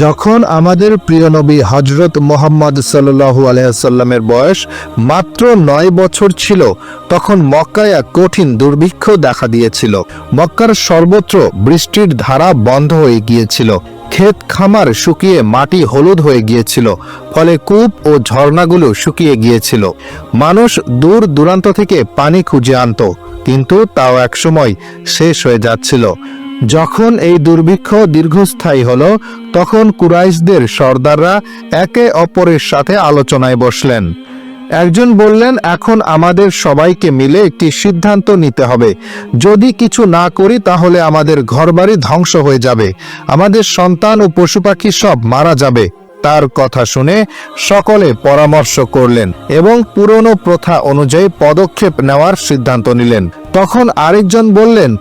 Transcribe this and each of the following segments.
যখন আমাদের প্রিয় নবী হযরত মুহাম্মদ সাল্লাল্লাহু আলাইহি ওয়াসাল্লামের বয়স মাত্র 9 বছর ছিল, তখন মক্কায় এক কঠিন দুর্ভিক্ষ দেখা দিয়েছিল। মক্কার সর্বত্র বৃষ্টির ধারা বন্ধ হয়ে গিয়েছিল। ক্ষেত খামার শুকিয়ে মাটি হলুদ হয়ে গিয়েছিল, ফলে কূপ ও ঝর্ণাগুলো শুকিয়ে গিয়েছিল। মানুষ দূর দূরান্ত থেকে পানি খুঁজে আনত, কিন্তু তাও একসময় শেষ হয়ে যাচ্ছিল। যখন এই দুর্ভিক্ষ দীর্ঘস্থায়ী হলো, তখন কুরাইশদের সর্দাররা একে অপরের সাথে আলোচনায় বসলেন। একজন বললেন, এখন আমাদের সবাইকে মিলে একটি সিদ্ধান্ত নিতে হবে। যদি কিছু না করি তাহলে আমাদের ঘরবাড়ি ধ্বংস হয়ে যাবে, আমাদের সন্তান ও পশু পাখি সব মারা যাবে। তার কথা শুনে সকলে পরামর্শ করলেন এবং পুরনো প্রথা অনুযায়ী পদক্ষেপ নেওয়ার সিদ্ধান্ত নিলেন। তখন আরেকজন বললেন,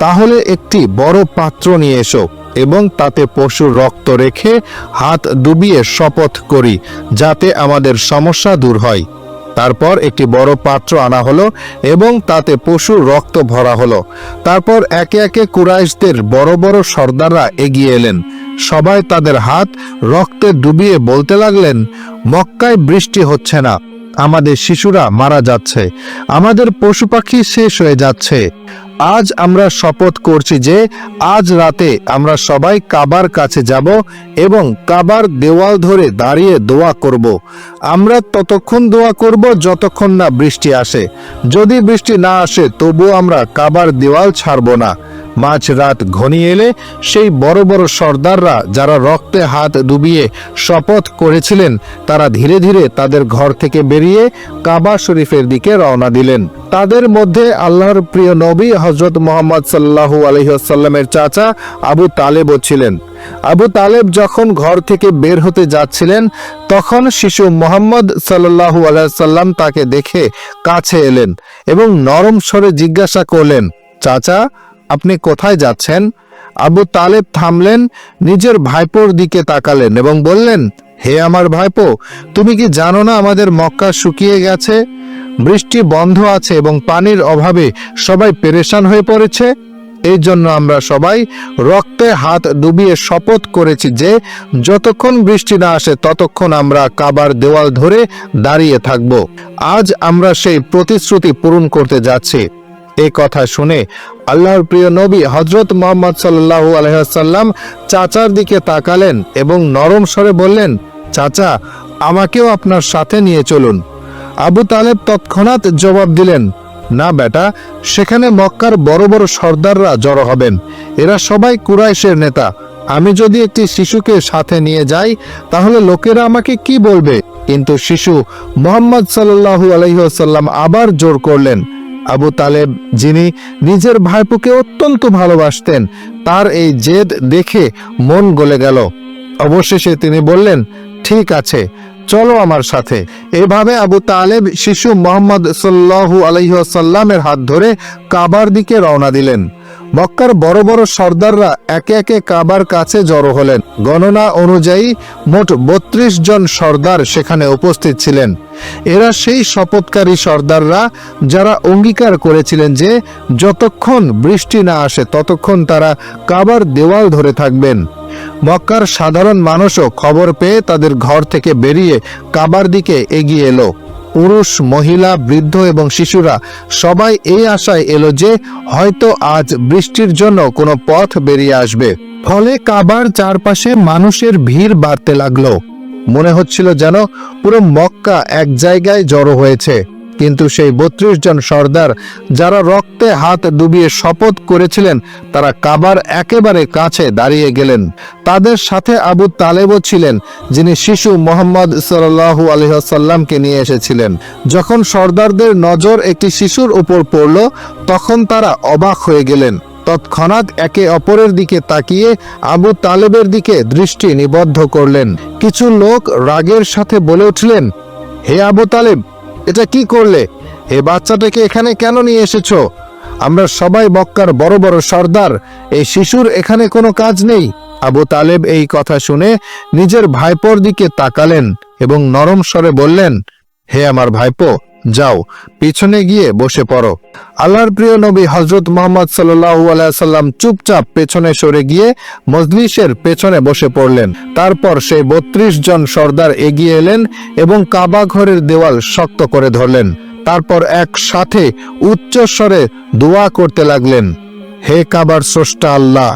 তাহলে একটি বড় পাত্র নিয়ে এসো এবং তাতে পশুর রক্ত রেখে হাত ডুবিয়ে শপথ করি, যাতে আমাদের সমস্যা দূর হয়। তারপর একটি বড় পাত্র আনা হলো এবং তাতে পশুর রক্ত ভরা হলো। তারপর একে একে কুরাইশদের বড় বড় সর্দাররা এগিয়ে এলেন। সবাই তাদের হাত রক্তে ডুবিয়ে বলতে লাগলেন, মক্কায় বৃষ্টি হচ্ছে না, আমাদের শিশুরা মারা যাচ্ছে, আমাদের পশু পাখি শেষ হয়ে যাচ্ছে। আজ আমরা শপথ করছি যে আজ রাতে আমরা সবাই কাবার কাছে যাব এবং কাবার দেওয়াল ধরে দাঁড়িয়ে দোয়া করব। আমরা ততক্ষণ দোয়া করব যতক্ষণ না বৃষ্টি আসে। যদি বৃষ্টি না আসে তবুও আমরা কাবার দেওয়াল ছাড়ব না। মাঝরাত ঘনিয়ে এলে সেই বড় বড় সর্দাররা যারা রক্তে হাত ডুবিয়ে শপথ করেছিলেন, তারা ধীরে ধীরে তাদের ঘর থেকে বেরিয়ে কাবা শরীফের দিকে রওনা দিলেন। তাদের মধ্যে আল্লাহর প্রিয় নবী হযরত মুহাম্মদ সাল্লাল্লাহু আলাইহি ওয়াসাল্লামের চাচা আবু তালেবও ছিলেন। আবু তালেব যখন ঘর থেকে বের হতে যাচ্ছিলেন, তখন শিশু মুহাম্মদ সাল্লাল্লাহু আলাইহি ওয়াসাল্লাম তাকে দেখে কাছে এলেন এবং নরম স্বরে জিজ্ঞাসা করলেন, চাচা, আপনি কোথায় যাচ্ছেন? আবু তালেব থামলেন, নিজের ভাইপোর দিকে তাকালেন এবং বললেন, হে আমার ভাইপো, তুমি কি জানো না আমাদের মক্কা শুকিয়ে গেছে, বৃষ্টি বন্ধ আছে এবং পানির অভাবে সবাই পেরেশান হয়ে পড়েছে। এই জন্য আমরা সবাই রক্তে হাত ডুবিয়ে শপথ করেছি যে যতক্ষণ বৃষ্টি না আসে ততক্ষণ আমরা কাবার দেওয়াল ধরে দাঁড়িয়ে থাকব। আজ আমরা সেই প্রতিশ্রুতি পূরণ করতে যাচ্ছি। এই কথা শুনে আল্লাহর প্রিয় নবী হযরত মুহাম্মদ সাল্লাল্লাহু আলাইহি ওয়াসাল্লাম চাচার দিকে তাকালেন এবং নরম স্বরে বললেন, চাচা, আমাকেও আপনার সাথে নিয়ে চলুন। আবু তালেব তৎক্ষণাৎ জবাব দিলেন, না বেটা, সেখানে মক্কার বড় বড় সর্দাররা জড়ো হবেন, এরা সবাই কুরাইশের নেতা। আমি যদি একটি শিশুকে সাথে নিয়ে যাই তাহলে লোকেরা আমাকে কি বলবে? কিন্তু শিশু মুহাম্মদ সাল্লাল্লাহু আলাইহি ওয়াসাল্লাম আবার জোর করলেন। আবু তালেব, যিনি নিজের ভাইপোকে অত্যন্ত ভালোবাসতেন, তার এই জেদ দেখে মন গলে গেল। অবশেষে তিনি বললেন, ঠিক আছে, চলো আমার সাথে। এভাবে আবু তালেব শিশু মুহাম্মদ সাল্লাল্লাহু আলাইহি ওয়াসাল্লামের হাত ধরে কাবার দিকে রওনা দিলেন। মক্কার বড় বড় সর্দাররা একে একে কাবার কাছে জড়ো হলেন। গণনা অনুযায়ী মোট 32 জন সর্দার সেখানে উপস্থিত ছিলেন। এরা সেই শপথকারী সর্দাররা যারা অঙ্গীকার করেছিলেন যে যতক্ষণ বৃষ্টি না আসে ততক্ষণ তারা কাবার দেওয়াল ধরে থাকবেন। মক্কার সাধারণ মানুষও খবর পেয়ে তাদের ঘর থেকে বেরিয়ে কাবার দিকে এগিয়ে এলো। পুরুষ, মহিলা, বৃদ্ধ এবং শিশুরা সবাই এই আশায় এলো যে হয়তো আজ বৃষ্টির জন্য কোনো পথ বেরিয়ে আসবে। ফলে কাবার চারপাশে মানুষের ভিড় বাড়তে লাগলো। মনে হচ্ছিল যেন পুরো মক্কা এক জায়গায় জড়ো হয়েছে। কিন্তু সেই 32 জন সর্দার যারা রক্তে হাত ডুবিয়ে শপথ করেছিলেন, তারা কাবার একেবারে কাছে দাঁড়িয়ে গেলেন। তাদের সাথে আবু তালেবও ছিলেন, যিনি শিশু মুহাম্মদ সাল্লাল্লাহু আলাইহি ওয়াসাল্লামকে নিয়ে এসেছিলেন। যখন সর্দারদের নজর একটি শিশুর উপর পড়ল, তখন তারা অবাক হয়ে গেলেন। তৎক্ষণাৎ একে অপরের দিকে তাকিয়ে আবু তালেবের দিকে দৃষ্টি নিবদ্ধ করলেন। কিছু লোক রাগের সাথে বলে উঠলেন, হে আবু তালেব, এটা কি করলে? এই বাচ্চাটাকে এখানে কেন নিয়ে এসেছো? আমরা সবাই মক্কার বড় বড় সর্দার, এই শিশুর এখানে কোনো কাজ নেই। আবু তালেব এই কথা শুনে নিজের ভাইপোর দিকে তাকালেন এবং নরম স্বরে বললেন, হে আমার ভাইপো, যাও পিছনে গিয়ে বসে পড়ো। আল্লাহর প্রিয় নবী হযরত মুহাম্মদ সাল্লাল্লাহু আলাইহি ওয়াসাল্লাম চুপচাপ পেছনে সরে গিয়ে মজলিসের পেছনে বসে পড়লেন। তারপর সেই ৩২ জন সর্দার এগিয়ে এলেন এবং কাবা ঘরের দেওয়াল শক্ত করে ধরলেন। তারপর একসাথে উচ্চস্বরে দোয়া করতে লাগলেন, হে কাবার স্রষ্টা আল্লাহ,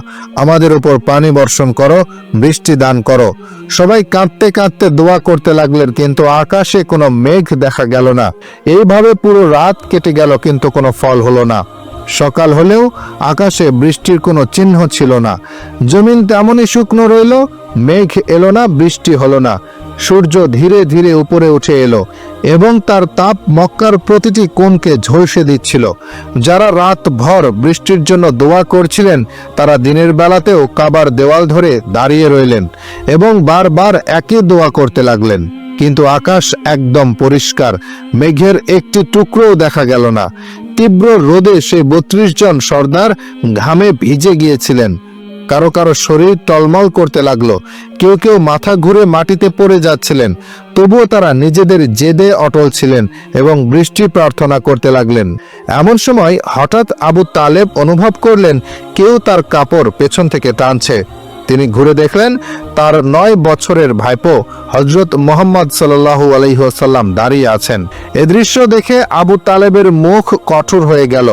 আমাদের উপর পানি বর্ষণ করো, বৃষ্টি দান করো। সবাই কাঁদতে কাঁদতে দোয়া করতে লাগলেন, কিন্তু আকাশে কোনো মেঘ দেখা গেল না। এইভাবে পুরো রাত কেটে গেল, কিন্তু কোনো ফল হলো না। সকাল হলেও আকাশে বৃষ্টির কোনো চিহ্ন ছিল না। জমিন তেমনই শুকনো রইল, মেঘ এলো না, বৃষ্টি হলো না। সূর্য ধীরে ধীরে উপরে উঠে এলো এবং তার তাপ মক্কার প্রতিটি কোণকে ঝলসে দিচ্ছিল। যারা রাত ভর বৃষ্টির জন্য দোয়া করছিলেন, তারা দিনের বেলাতেও কাবার দেওয়াল ধরে দাঁড়িয়ে রইলেন এবং বারবার একই দোয়া করতে লাগলেন। কিন্তু আকাশ একদম পরিষ্কার, মেঘের একটি টুকরোও দেখা গেল না। তীব্র রোদে সেই ৩২ জন সর্দার ঘামে ভিজে গিয়েছিলেন। কারো কারো শরীর টলমল করতে লাগলো, কেউ কেউ মাথা ঘুরে মাটিতে পড়ে যাচ্ছিলেন। তবুও তারা নিজেদের জেদে অটল ছিলেন এবং বৃষ্টি প্রার্থনা করতে লাগলেন। এমন সময় হঠাৎ আবু তালেব অনুভব করলেন কেউ তার কাপড় পেছন থেকে টানছে। তিনি ঘুরে দেখলেন তার ৯ বছরের ভাইপো হযরত মুহাম্মদ সাল্লাল্লাহু আলাইহি ওয়াসাল্লাম দাঁড়িয়ে আছেন। এ দৃশ্য দেখে আবু তালেবের মুখ কঠোর হয়ে গেল।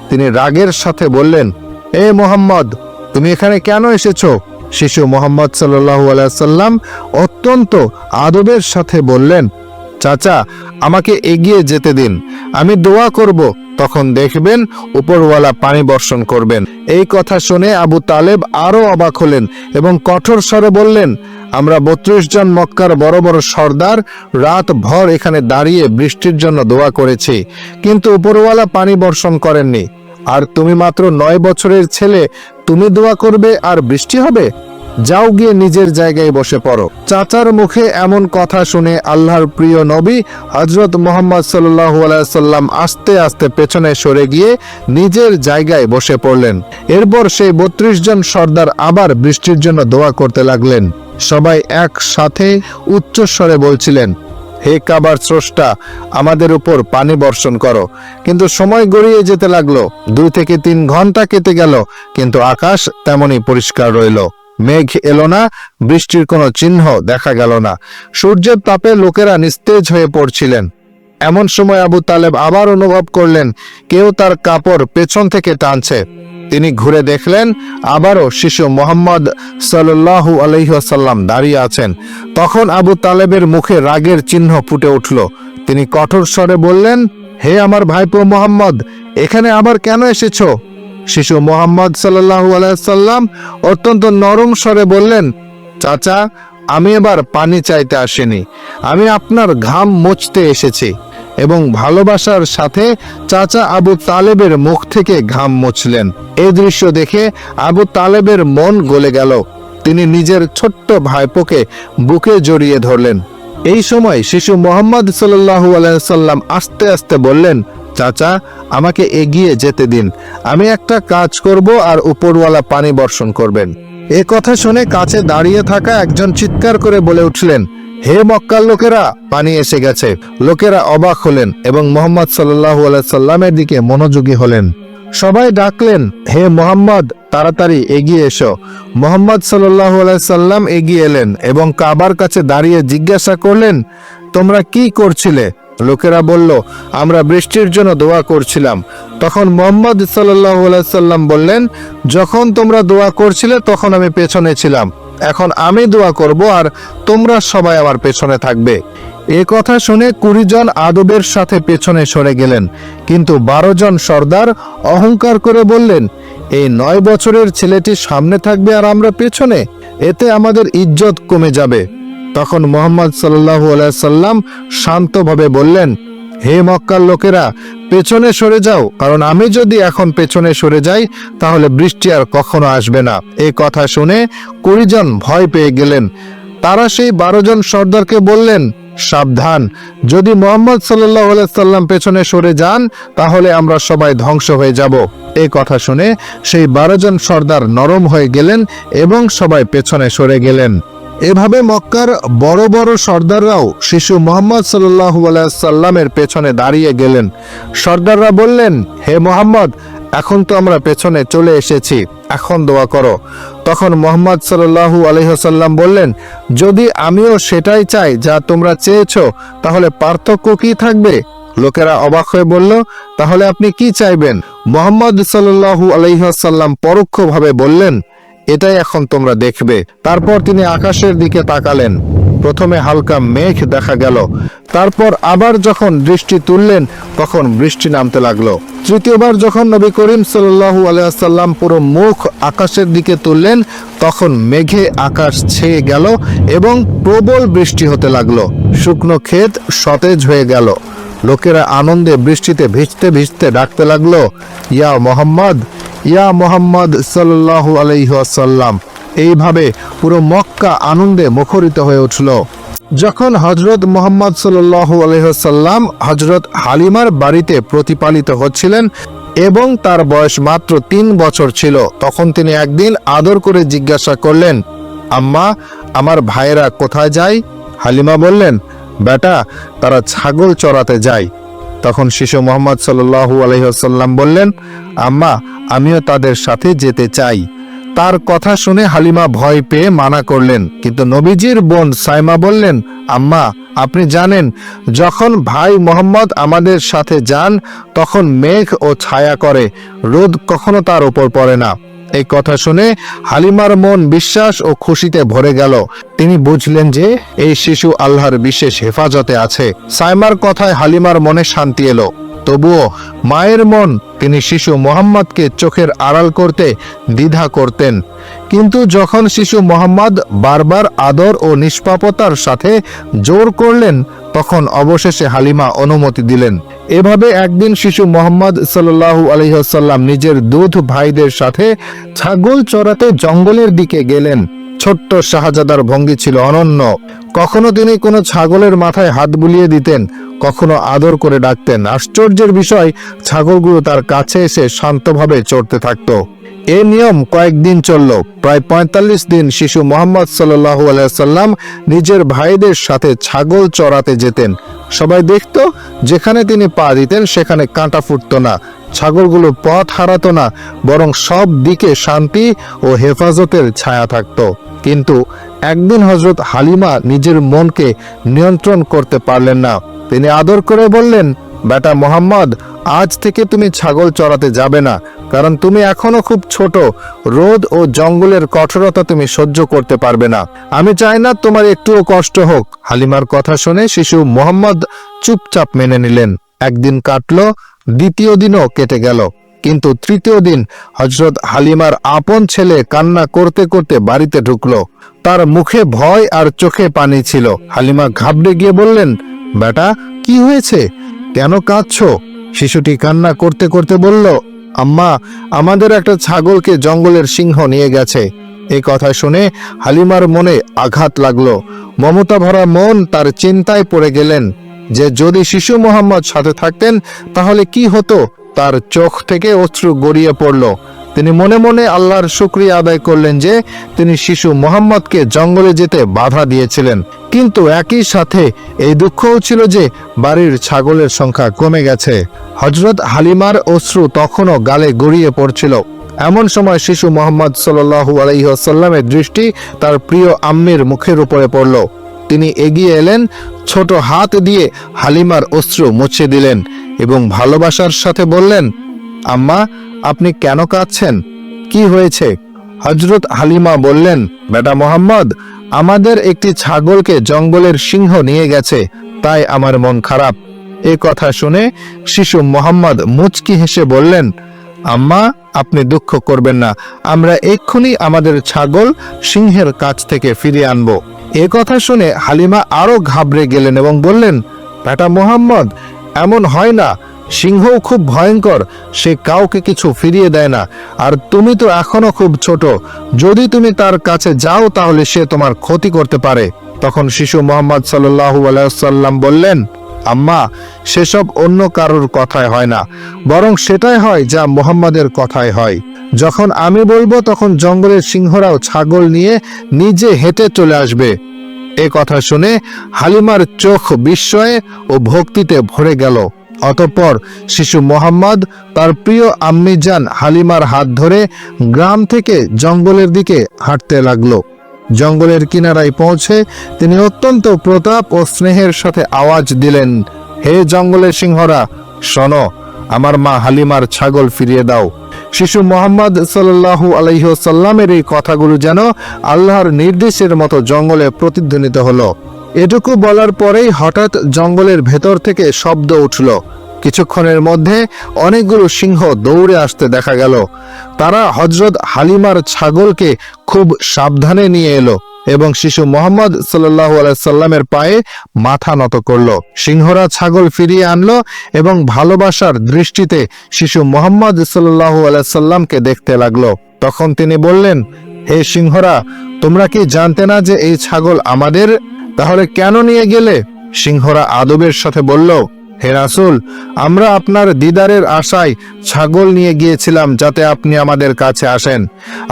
তিনি রাগের সাথে বললেন, এ মুহাম্মদ, তুমি এখানে কেন এসেছো? শিশু মুহাম্মদ সাল্লাল্লাহু আলাইহি ওয়াসাল্লাম অত্যন্ত আদবের সাথে বললেন, চাচা, আমাকে এগিয়ে যেতে দিন, আমি দোয়া করব, তখন দেখবেন উপরওয়ালা পানি বর্ষণ করবেন। এই কথা শুনে আবু তালেব আরো অবাক হলেন এবং কঠোর স্বরে বললেন, আমরা ৩২ জন মক্কার বড় বড় সর্দার রাত ভর এখানে দাঁড়িয়ে বৃষ্টির জন্য দোয়া করেছি, কিন্তু উপরওয়ালা পানি বর্ষণ করেননি। আর তুমি মাত্র ৯ বছরের ছেলে, তুমি দোয়া করবে আর বৃষ্টি হবে? যাও গিয়ে নিজের জায়গায় বসে পড়ো। চাচার মুখে এমন কথা শুনে আল্লাহর প্রিয় নবী হযরত মুহাম্মদ সাল্লাল্লাহু আলাইহি ওয়াসাল্লাম আস্তে আস্তে পেছনে সরে গিয়ে নিজের জায়গায় বসে পড়লেন। এরপর সেই ৩২ জন সর্দার আবার বৃষ্টির জন্য দোয়া করতে লাগলেন। সবাই একসাথে উচ্চস্বরে বলছিলেন, হে কাবার স্রষ্টা, আমাদের উপর পানি বর্ষণ করো। কিন্তু সময় গড়িয়ে যেতে লাগলো। ২ থেকে ৩ ঘন্টা কেটে গেল, কিন্তু আকাশ তেমনই পরিষ্কার রইল। মেঘ এলো না, বৃষ্টির কোনো চিহ্ন দেখা গেল না। সূর্যের তাপে লোকেরা নিস্তেজ হয়ে পড়ছিলেন। এমন সময় আবু তালেব আবার অনুভব করলেন কেউ তার কাপড় পেছন থেকে টানছে। তিনি ঘুরে দেখলেন আবারও শিশু মুহাম্মদ সাল্লাল্লাহু আলাইহি ওয়াসাল্লাম দাঁড়িয়ে আছেন। তখন আবু তালেবের মুখে রাগের চিহ্ন ফুটে উঠল। তিনি কঠোর স্বরে বললেন, হে আমার ভাইপো মুহাম্মদ, এখানে আবার কেন এসেছো? শিশু মুহাম্মদ সাল্লাল্লাহু আলাইহি ওয়াসাল্লাম অত্যন্ত নরম স্বরে বললেন, চাচা, আমি এবার পানি চাইতে আসিনি, আমি আপনার ঘাম মুছতে এসেছি। এবং ভালোবাসার সাথে চাচা আবু তালেবের মুখ থেকে ঘাম মুছলেন। এই দৃশ্য দেখে আবু তালেবের মন গলে গেল। তিনি নিজের ছোট্ট ভাইপোকে বুকে জড়িয়ে ধরলেন। এই সময় শিশু মুহাম্মদ সাল্লাল্লাহু আলাইহি ওয়াসাল্লাম আস্তে আস্তে বললেন, চাচা, আমাকে এগিয়ে যেতে দিন, আমি একটা কাজ করব আর উপরওয়ালা পানি বর্ষণ করবেন। এ কথা শুনে কাছে দাঁড়িয়ে থাকা একজন চিৎকার করে বলে উঠলেন, হে মক্কার লোকেরা, পানি এসে গেছে। লোকেরা অবাক হলেন এবং মুহাম্মদ সাল্লাল্লাহু আলাইহি সাল্লামের দিকে মনোযোগী হলেন। সবাই ডাকলেন, হে মুহাম্মদ, তাড়াতাড়ি এগিয়ে এসো। মুহাম্মদ সাল্লাল্লাহু আলাইহি সাল্লাম এগিয়ে এলেন এবং কাবার কাছে দাঁড়িয়ে জিজ্ঞাসা করলেন, তোমরা কি করছিলে? লোকেরা বলল, আমরা বৃষ্টির জন্য দোয়া করছিলাম। তখন মুহাম্মদ সাল্লাল্লাহু আলাইহি সাল্লাম বললেন, যখন তোমরা দোয়া করছিলে তখন আমি পেছনে ছিলাম, এখন আমি দোয়া করব আর তোমরা সবাই আমার পেছনে থাকবে। এ কথা শুনে ২০ জন আদবের সাথে পেছনে সরে গেলেন, কিন্তু ১২ জন সর্দার অহংকার করে বললেন, এই ৯ বছরের ছেলেটি সামনে থাকবে আর আমরা পেছনে, এতে আমাদের ইজ্জত কমে যাবে। তখন মুহাম্মদ সাল্লাল্লাহু আলাইহি সাল্লাম শান্তভাবে বললেন, হে মক্কার লোকেরা, পেছনে সরে যাও, কারণ আমি যদি এখন পেছনে সরে যাই তাহলে বৃষ্টি আর কখনো আসবে না। এই কথা শুনে ২০ জন ভয় পেয়ে গেলেন। তারা সেই ১২ জন সর্দারকে বললেন, সাবধান, যদি মুহাম্মদ সাল্লাল্লাহু আলাইহি সাল্লাম পেছনে সরে যান তাহলে আমরা সবাই ধ্বংস হয়ে যাব। এই কথা শুনে সেই ১২ জন সর্দার নরম হয়ে গেলেন এবং সবাই পেছনে সরে গেলেন। এভাবে মক্কার বড় বড় সর্দাররাও শিশু মুহাম্মদ সাল্লাল্লাহু আলাইহি সাল্লামের পেছনে দাঁড়িয়ে গেলেন। সর্দাররা বললেন, হে মুহাম্মদ, এখন তো আমরা পেছনে চলে এসেছি, এখন দোয়া করো। তখন মুহাম্মদ সাল্লাল্লাহু আলাইহি সাল্লাম বললেন, যদি আমিও সেটাই চাই যা তোমরা চেয়েছো, তাহলে পার্থক্য কি থাকবে? লোকেরা অবাক হয়ে বলল, তাহলে আপনি কি চাইবেন? মুহাম্মদ সাল্লাল্লাহু আলাইহি সাল্লাম পরোক্ষভাবে বললেন, এটাই এখন তোমরা দেখবে। তারপর তিনি আকাশের দিকে তাকালেন। প্রথমে হালকা মেঘ দেখা গেল, তারপর আবার যখন দৃষ্টি তুললেন তখন বৃষ্টি নামতে লাগলো। তৃতীয়বার যখন নবী করিম সাল্লাল্লাহু আলাইহি সাল্লাম পুরো মুখ আকাশের দিকে তুললেন, তখন মেঘে আকাশ ছেয়ে গেল এবং প্রবল বৃষ্টি হতে লাগলো। শুকনো ক্ষেত সতেজ হয়ে গেল। লোকেরা আনন্দে বৃষ্টিতে ভিজতে ভিজতে ডাকতে লাগলো, ইয়া মুহাম্মদ, ইয়া মুহাম্মদ সাল্লাল্লাহু আলাইহি ওয়াসাল্লাম। এইভাবে পুরো মক্কা আনন্দে মুখরিত হয়ে উঠল। যখন হযরত মুহাম্মদ সাল্লাল্লাহু আলাইহি ওয়াসাল্লাম হযরত হালিমার বাড়িতে প্রতিপালিত হচ্ছিলেন এবং তার বয়স মাত্র 3 বছর ছিল, তখন তিনি একদিন আদর করে জিজ্ঞাসা করলেন, আম্মা, আমার ভাইয়েরা কোথায় যায়? হালিমা বললেন, বেটা, তারা ছাগল চরাতে যায়। তখন শিশু মুহাম্মদ সাল্লাল্লাহু আলাইহি ওয়াসাল্লাম বললেন, আম্মা, আমিও তাদের সাথে যেতে চাই। তার কথা শুনে হালিমা ভয় পেয়ে মানা করলেন, কিন্তু নবীজির বোন সাইমা বললেন, আম্মা, আপনি জানেন, যখন ভাই মোহাম্মদ আমাদের সাথে যান তখন মেঘ ও ছায়া করে, রোদ কখনো তার উপর পড়ে না। এই কথা শুনে হালিমার মন বিশ্বাস ও খুশিতে ভরে গেল। তিনি বুঝলেন যে এই শিশু আল্লাহর বিশেষ হেফাজতে আছে। সাইমার কথায় হালিমার মনে শান্তি এলো। তবুও মায়ের মন, তিনি শিশু মুহাম্মদকে চোখের আড়াল করতে দ্বিধা করতেন। কিন্তু যখন শিশু মুহাম্মদ বারবার আদর ও নিষ্পাপতার সাথে জোর করলেন, তখন অবশেষে হালিমা অনুমতি দিলেন। এভাবে একদিন শিশু মুহাম্মদ সাল্লাল্লাহু আলাইহি ওয়াসাল্লাম নিজের দুধ ভাইদের সাথে ছাগল চরাতে জঙ্গলের দিকে গেলেন। ছোট্ট শাহজাদার ভঙ্গি ছিল অনন্য। কখনো তিনি কোনো ছাগলের মাথায় হাত বুলিয়ে দিতেন, কখনো আদর করে ডাকতেন। আশ্চর্যের বিষয়, ছাগলগুলো তার কাছে এসে শান্তভাবে চড়তে থাকত। এ নিয়ম কয়েকদিন চলল। প্রায় ৪৫ দিন শিশু মুহাম্মদ সাল্লাল্লাহু আলাইহি সাল্লাম নিজের ভাইদের সাথে ছাগল চরাতে যেতেন। সবাই দেখত, যেখানে তিনি পা দিতেন সেখানে কাঁটা ফুটত না, ছাগলগুলো পথ হারাতো না, বরং সব দিকে শান্তি ও হেফাজতের ছায়া থাকত। কিন্তু একদিন হযরত হালিমা নিজের মনকে নিয়ন্ত্রণ করতে পারলেন না। তিনি আদর করে বললেন, বেটা মুহাম্মদ, আজ থেকে তুমি ছাগল চরাতে যাবে না, কারণ তুমি এখনো খুব ছোট। রোদ ও জঙ্গলের কঠোরতা তুমি সহ্য করতে পারবে না। আমি চাই না তোমার একটুও কষ্ট হোক। হালিমার কথা শুনে শিশু মুহাম্মদ চুপচাপ মেনে নিলেন। একদিন কাটলো, দ্বিতীয় দিনও কেটে গেল, কিন্তু তৃতীয় দিন হযরত হালিমার আপন ছেলে কান্না করতে করতে বাড়িতে ঢুকলো। তার মুখে ভয় আর চোখে পানি ছিল। হালিমা ঘাবড়ে গিয়ে বললেন, বেটা, কি হয়েছে? কেন কাঁদছো? শিশুটি কান্না করতে করতে বলল, আম্মা, আমাদের একটা ছাগলকে জঙ্গলের সিংহ নিয়ে গেছে। এই কথা শুনে হালিমার মনে আঘাত লাগলো। মমতা ভরা মন তার চিন্তায় পড়ে গেলেন যে যদি শিশু মুহাম্মদ সাথে থাকতেন তাহলে কি হতো। তার চোখ থেকে অশ্রু গড়িয়ে পড়ল। তিনি মনে মনে আল্লাহর শুকরিয়া আদায় করলেন যে তিনি শিশু মুহাম্মদকে জঙ্গলে যেতে বাধা দিয়েছিলেন। কিন্তু একই সাথে এই দুঃখও ছিল যে বাড়ির ছাগলের সংখ্যা কমে গেছে। হযরত হালিমার অশ্রু তখনও গালে গড়িয়ে পড়ছিল। এমন সময় শিশু মুহাম্মদ সাল্লাল্লাহু আলাইহি ওয়াসাল্লামের দৃষ্টি তার প্রিয় আম্মির মুখের উপরে পড়ল। তিনি এগিয়ে এলেন, ছোট হাত দিয়ে হালিমার অশ্রু মুছে দিলেন এবং ভালোবাসার সাথে বললেন, আম্মা, আপনি কেন কাঁদছেন? কি হয়েছে? হযরত হালিমা বললেন, বেটা মুহাম্মদ, আমাদের একটি ছাগলকে জঙ্গলের সিংহ নিয়ে গেছে, তাই আমার মন খারাপ। এ কথা শুনে শিশু মুহাম্মদ মুচকি হেসে বললেন, আম্মা, আপনি দুঃখ করবেন না, আমরা এক্ষুনি আমাদের ছাগল সিংহের কাছ থেকে ফিরিয়ে আনব। এ কথা শুনে হালিমা আরো ঘাবড়ে গেলেন এবং বললেন, বেটা মুহাম্মদ, এমন হয় না, সিংহও খুব ভয়ঙ্কর, সে কাউকে কিছু ফিরিয়ে দেয় না, আর তুমি তো এখনো খুব ছোট, যদি তুমি তার কাছে যাও তাহলে সে তোমার ক্ষতি করতে পারে। তখন শিশু মুহাম্মদ সাল্লাল্লাহু আলাইহি ওয়াসাল্লাম বললেন, আম্মা, সেসব অন্য কারোর কথায় হয় না, বরং সেটাই হয় যা মুহাম্মাদের কথায় হয়। যখন আমি বলবো তখন জঙ্গলের সিংহরাও ছাগল নিয়ে নিজে হেঁটে চলে আসবে। এ কথা শুনে হালিমার চোখ বিস্ময়ে ও ভক্তিতে ভরে গেল। অতঃপর শিশু মোহাম্মদ তার প্রিয় আম্মিজান হালিমার হাত ধরে গ্রাম থেকে জঙ্গলের দিকে হাঁটতে লাগলো। জঙ্গলের কিনারায় পৌঁছে তিনি অত্যন্ত প্রতাপ ও স্নেহের সাথে আওয়াজ দিলেন, হে জঙ্গলের সিংহরা, শোনো, আমার মা হালিমার ছাগল ফিরিয়ে দাও। শিশু মোহাম্মদ সাল্লাল্লাহু আলাইহি ওয়াসাল্লামের এই কথাগুলো যেন আল্লাহর নির্দেশের মতো জঙ্গলে প্রতিধ্বনিত হলো। এটুকু বলার পরেই হঠাৎ জঙ্গলের ভেতর থেকে শব্দ উঠল। কিছুক্ষণের মধ্যে অনেকগুলো সিংহ দৌড়ে আসতে দেখা গেল। তারা হযরত হালিমার ছাগলকে খুব সাবধানে নিয়ে এলো এবং শিশু মোহাম্মদ সাল্লাল্লাহু আলাইহি সাল্লামের পায়ে মাথা নত করল। সিংহরা ছাগল ফিরিয়ে আনলো এবং ভালোবাসার দৃষ্টিতে শিশু মোহাম্মদ সাল্লাল্লাহু আলাইহি সাল্লামকে দেখতে লাগলো। তখন তিনি বললেন, হে সিংহরা, তোমরা কি জানতে না যে এই ছাগল আমাদের? তাহলে কেন নিয়ে গেলে? সিংহরা আদবের সাথে বলল, হে রাসূল, আমরা আপনার দিদারের আশায় ছাগল নিয়ে গিয়েছিলাম যাতে আপনি আমাদের কাছে আসেন।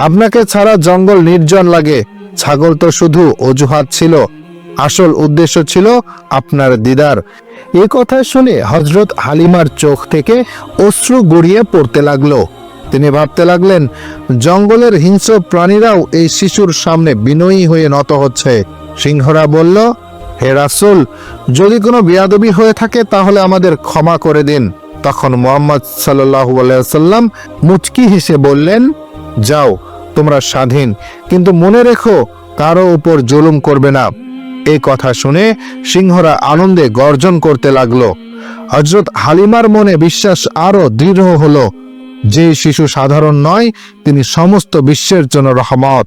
আপনাকে ছাড়া জঙ্গল নির্জন লাগে। ছাগল তো শুধু অজুহাত ছিল, আসল উদ্দেশ্য ছিল আপনার দিদার। এই কথা শুনে হযরত হালিমার চোখ থেকে অশ্রু গড়িয়ে পড়তে লাগলো। তিনি ভাবতে লাগলেন, জঙ্গলের হিংস্র প্রাণীরাও এই শিশুর সামনে বিনয়ী হয়ে নত হচ্ছে। সিংহরা বলল, হে রাসূল, যদি কোনো বেয়াদবি হয়ে থাকে তাহলে আমাদের ক্ষমা করে দিন। তখন মুহাম্মদ সাল্লাল্লাহু আলাইহি ওয়াসাল্লাম মুচকি হেসে বললেন, যাও, তোমরা স্বাধীন, কিন্তু মনে রেখো, কারো উপর জুলুম করবে না। এই কথা শুনে সিংহরা আনন্দে গর্জন করতে লাগলো। হযরত হালিমার মনে বিশ্বাস আরো দৃঢ় হলো যে শিশু সাধারণ নয়, তিনি সমস্ত বিশ্বের জন্য রহমত।